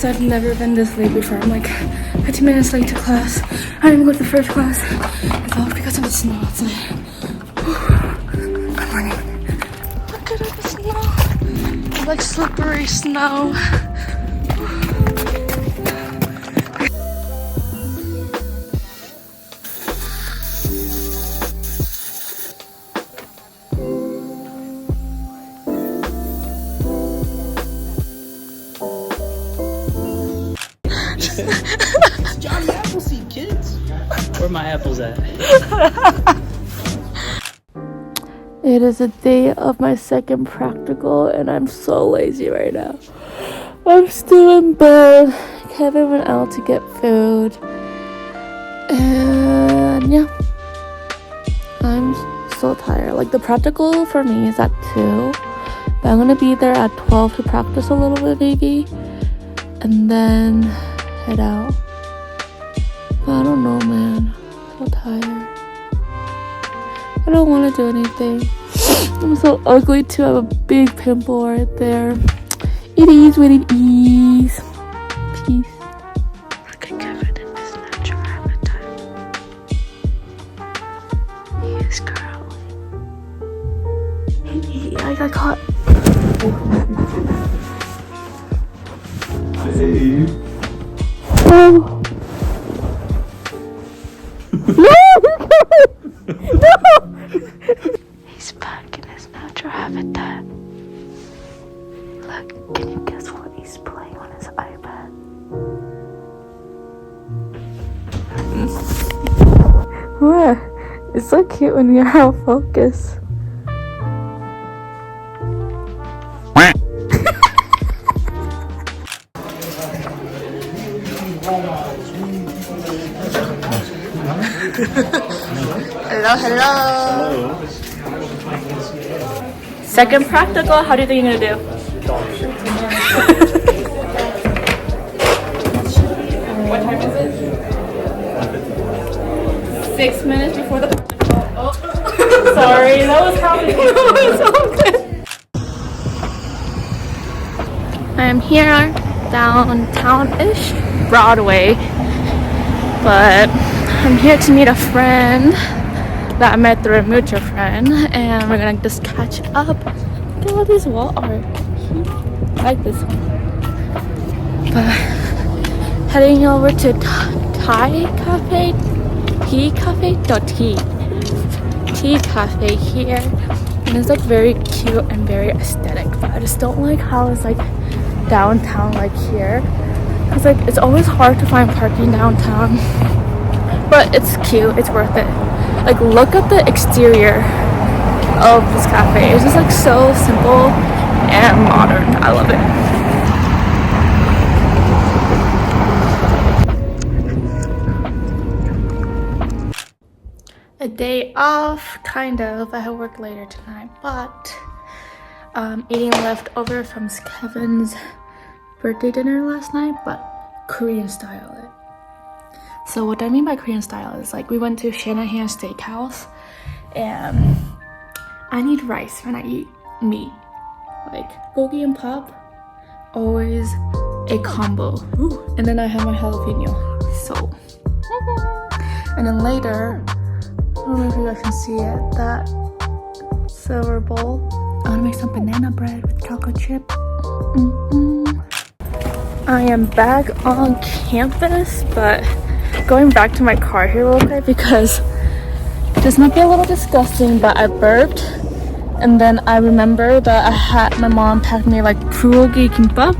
guys, I've never been this late before. I'm like 15 minutes late to class. I didn't even go to the first class. It's all because of the snow outside. Good morning. Look at the snow. It's like slippery snow. Johnny Appleseed, kids. Where my apples at? It is a day of my second practical and I'm so lazy right now. I'm still in bed. Kevin went out to get food. And yeah. I'm so tired. Like the practical for me is at 2. But I'm gonna be there at 12 to practice a little bit maybe. And then head out. But I don't know, man. I'm so tired. I don't want to do anything. I'm so ugly too. I have a big pimple right there. It is what it is. Peace. Look at Kevin in his natural habitat. He is curly. Hey, I got caught. Hey. Oh. No! No! He's back in his natural habitat. Look, can you guess what he's playing on his iPad? What? It's so cute when you're out of focus. Hello. Second practical, how do you think you're gonna do? What time is it? 6 minutes before the practical. Oh, sorry, that was probably I am here downtown-ish, Broadway, but I'm here to meet a friend that I met through a mutual friend, and we're gonna just catch up. Look at all this wall art. I like this one. But heading over to Thai Cafe, Tea Cafe, Tea Cafe here, and it's like very cute and very aesthetic. But I just don't like how it's like downtown like here, cause like it's always hard to find parking downtown. But it's cute. It's worth it. Like, look at the exterior of this cafe. It's just like so simple and modern. I love it. A day off, kind of. I have work later tonight, but eating leftover from Kevin's birthday dinner last night, but Korean style it. So what I mean by Korean style is like we went to Shanahan Steakhouse, and I need rice when I eat meat. Like bulgogi and pop, always a combo. Ooh. And then I have my jalapeno. So, and then later, I don't know if you guys can see it, that silver bowl. I'm gonna make some banana bread with chocolate chip. I am back on campus, but going back to my car here real quick because this might be a little disgusting, but I burped and then I remember that I had my mom packed me like bulgogi kimbap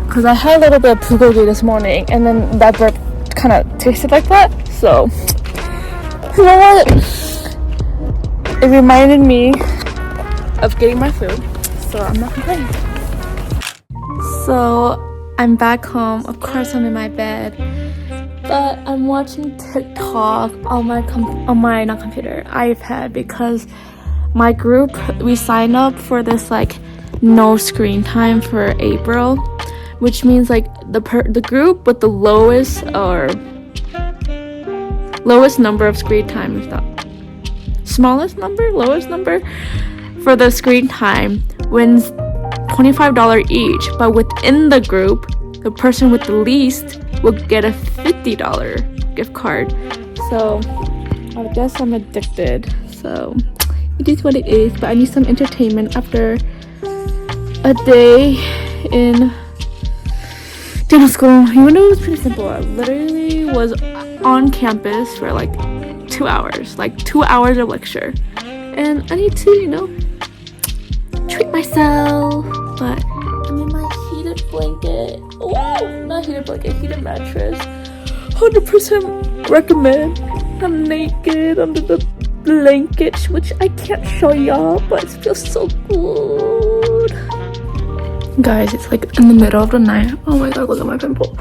because I had a little bit of bulgogi this morning, and then that burp kind of tasted like that. So you know what, it reminded me of getting my food, so I'm not complaining. So I'm back home. Of course I'm in my bed, but I'm watching TikTok on my iPad, because my group, we signed up for this like no screen time for April, which means like the group with the lowest number of screen time, is that lowest number for the screen time wins $25 each, but within the group the person with the least will get a $50 gift card. So I guess I'm addicted. So it is what it is, but I need some entertainment after a day in dental school. Even though it was pretty simple, I literally was on campus for like 2 hours, like 2 hours of lecture, and I need to, you know, treat myself. But I'm in my heated blanket. Oh, not heated blanket, heated mattress. 100% recommend. I'm naked under the blanket, which I can't show y'all, but it feels so good. Guys, it's like in the middle of the night. Oh my god, look at my pimple.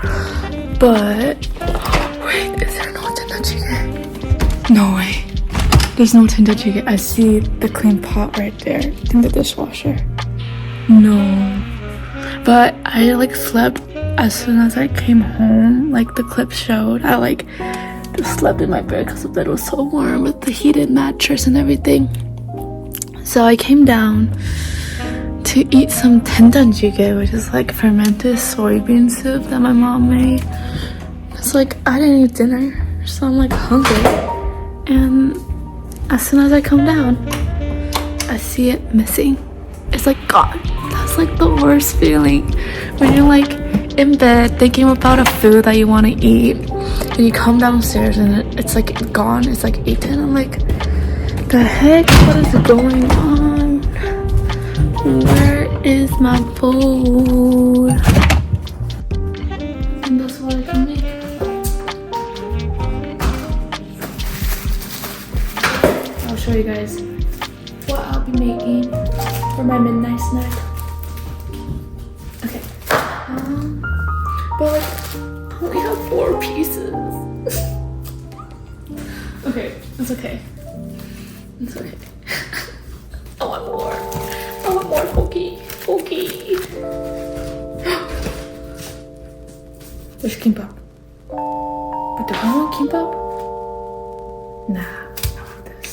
But wait, is there no tendachigen? No way. There's no tendachigen. I see the clean pot right there in the dishwasher. No. But I like slept as soon as I came home. Like the clip showed, I like just slept in my bed because the bed was so warm with the heated mattress and everything. So I came down to eat some tendanjjigae, which is like fermented soybean soup that my mom made. It's like I didn't eat dinner, so I'm like hungry. And as soon as I come down, I see it missing. It's like gone. That's like the worst feeling when you're like in bed thinking about a food that you want to eat, and you come downstairs and it's like gone. It's like eaten. I'm like, the heck? What is going on? Where is my food? And that's what I can make. I'll show you guys what I'll be making for my midnight snack. Okay. But like, I only have 4 pieces. Okay, it's okay. It's okay. I want more. I want more poke. There's kimbap. But do I want kimbap? Nah, I want this.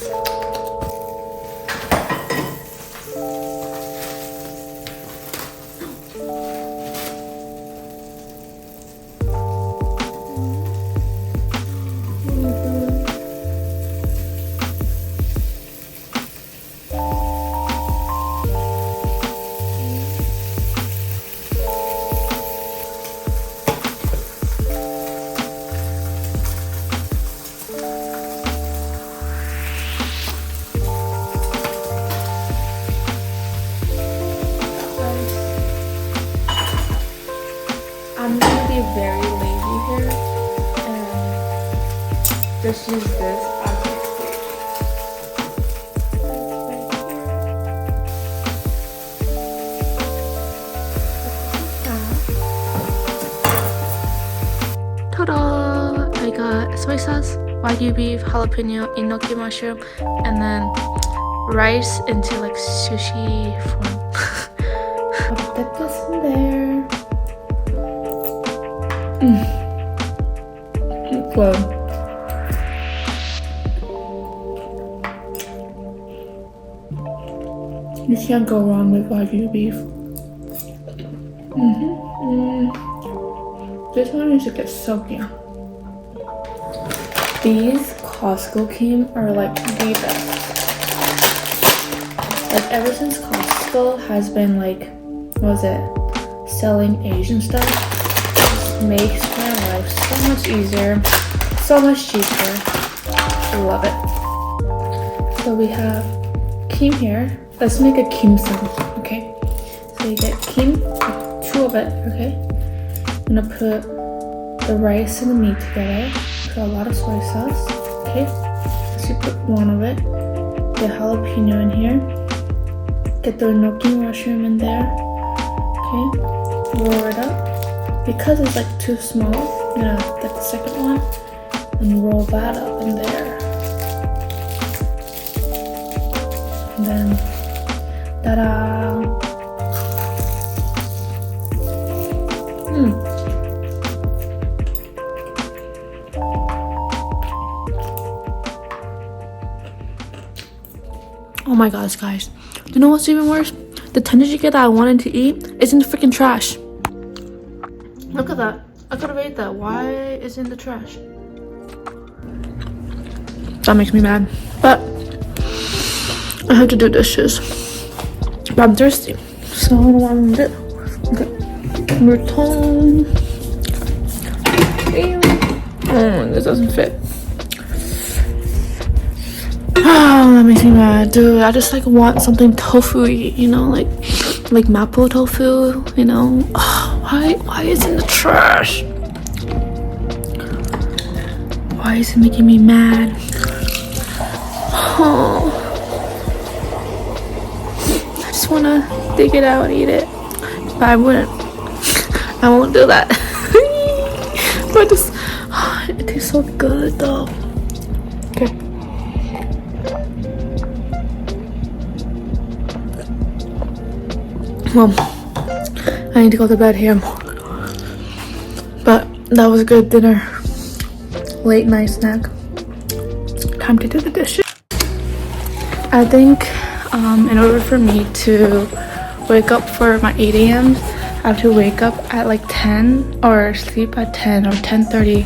I'm gonna be very lazy here and just use this as my plate. Ta-da! I got soy sauce, wagyu beef, jalapeno, enoki mushroom, and then rice into like sushi form. I'll put this in there. Well, you can't go wrong with wagyu beef. This one needs to get soaking. These Costco cream are like the best. Like ever since Costco has been like, what was it, selling Asian stuff, it makes my life so much easier, so much cheaper. I love it. So we have kim here. Let's make a kim sum, okay? So you get kim, 2 of it, okay? I'm gonna put the rice and the meat together. Put a lot of soy sauce, okay? So you put 1 of it. Get jalapeno in here. Get the enoki mushroom in there, okay? Roll it up. Because it's like too small, I'm gonna get the second one and roll that up in there. And then, ta-da! Oh my gosh, guys. Do you know what's even worse? The tendachigen that I wanted to eat is in the freaking trash. Look at that. I could have ate that. Why is it in the trash? That makes me mad. But I have to do dishes. But I'm thirsty. So I don't want to do it. Okay. Return. Oh, this doesn't fit. Oh, that makes me mad, dude. I just like want something tofu-y, you know, like mapo tofu, you know. Oh, why is it in the trash? Why is it making me mad? Oh, I just wanna dig it out and eat it, but I wouldn't. I won't do that. But just, oh, it tastes so good though. Okay. Well, I need to go to bed here. But that was a good dinner. Late night snack. Time to do the dishes. I think in order for me to wake up for my 8 a.m. I have to wake up at like 10 or sleep at 10 or 10:30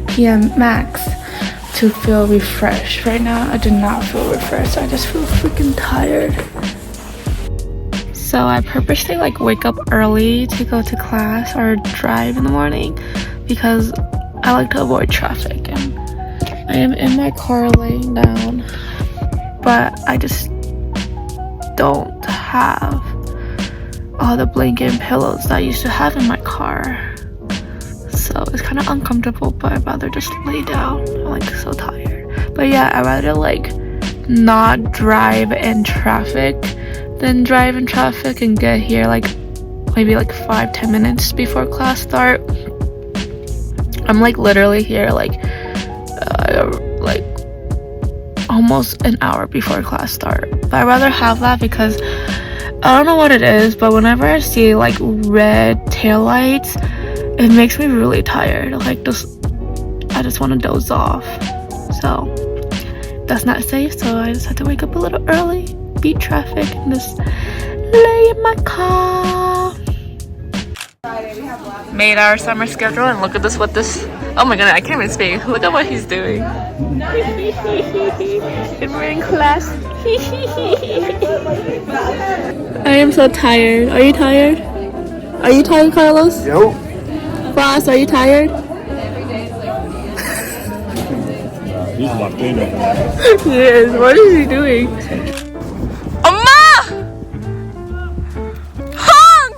p.m. max to feel refreshed. Right now I do not feel refreshed. I just feel freaking tired. So I purposely like wake up early to go to class or drive in the morning because I like to avoid traffic, and I am in my car laying down, but I just don't have all the blanket and pillows that I used to have in my car. So it's kind of uncomfortable, but I'd rather just lay down. I'm like so tired. But yeah, I'd rather like not drive in traffic than drive in traffic and get here like maybe like 5-10 minutes before class start. I'm like literally here like almost an hour before class start. But I'd rather have that because I don't know what it is, but whenever I see like red taillights, it makes me really tired. Like I just want to doze off. So that's not safe, so I just had to wake up a little early, beat traffic, and just lay in my car. Made our summer schedule, and look at this, oh my god, I can't even speak. Look at what he's doing. We're in class. I am so tired. Are you tired? Are you tired, Carlos? Yep. Ross, are you tired? He's locked in over there. Yes, what is he doing? Amma! Hung!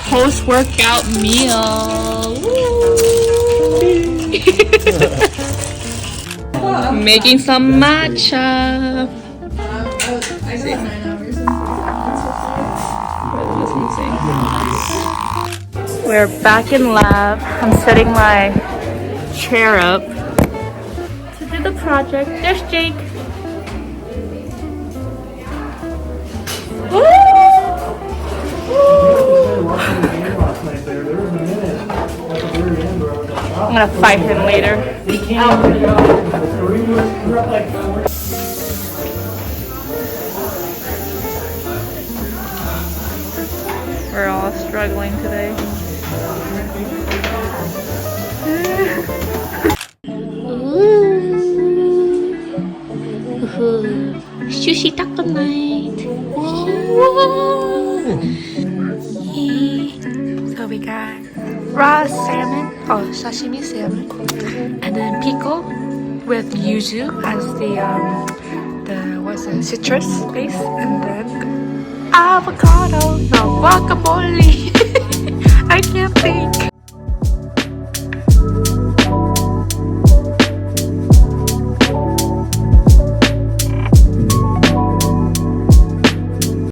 Post-workout meal. Making some matcha. We're back in lab. I'm setting my chair up to do the project. There's Jake. I'm gonna fight him later. We're all struggling today. Sushi taco night. So we got raw salmon, sashimi salmon, and then pico with yuzu as the citrus base, and then avocado, no guacamole. I can't think.